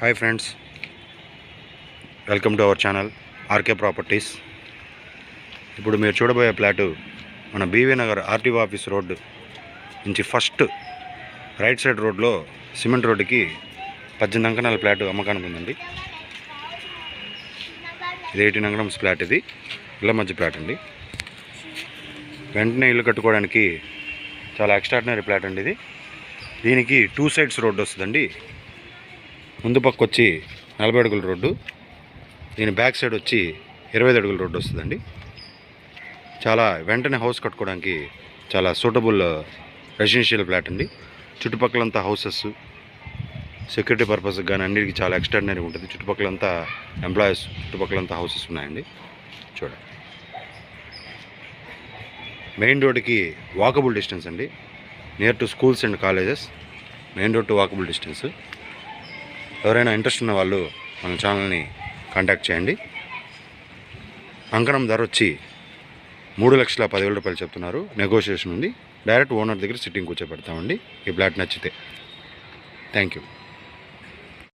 Hi friends, welcome to our channel RK properties. ఇప్పుడు మీరు చూడబోయే ఫ్లాటు మన BV Nagar RTO office road నుంచి ఫస్ట్ రైట్ సైడ్ రోడ్లో సిమెంట్ రోడ్డుకి 18 అంకణాల ఫ్లాటు అమ్మకానికి ఉందండి. ఇది 18 అంకణమ్స్ ఫ్లాట్. ఇది ఇళ్ళ మధ్య ఫ్లాట్ అండి. వెంటనే ఇల్లు కట్టుకోవడానికి చాలా ఎక్స్ట్రాడినరీ ఫ్లాట్ అండి ఇది. దీనికి 2 సైడ్స్ రోడ్డు వస్తుందండి. ముందు పక్క వచ్చి 40 అడుగుల రోడ్డు, దీని బ్యాక్ సైడ్ వచ్చి 25 అడుగుల రోడ్డు వస్తుందండి. చాలా వెంటనే హౌస్ కట్టుకోవడానికి చాలా సూటబుల్ రెసిడెన్షియల్ ఫ్లాట్ అండి. చుట్టుపక్కలంతా హౌసెస్ సెక్యూరిటీ పర్పస్కి కానీ అన్నిటికీ చాలా ఎక్స్ట్రాడినరీ ఉంటుంది. చుట్టుపక్కలంతా ఎంప్లాయీస్, చుట్టుపక్కలంతా హౌసెస్ ఉన్నాయండి. చూడండి, మెయిన్ రోడ్డుకి వాకబుల్ డిస్టెన్స్ అండి. Near to schools and colleges, main road to walkable distance. ఎవరైనా ఇంట్రెస్ట్ ఉన్న వాళ్ళు మన ఛానల్ని కాంటాక్ట్ చేయండి. అంకణం ధర వచ్చి 3,10,000 రూపాయలు చెప్తున్నారు. నెగోషియేషన్ ఉంది. డైరెక్ట్ ఓనర్ దగ్గర సిట్టింగ్ కూర్చోబెడతామండి ఈ ఫ్లాట్ నచ్చితే. Thank you.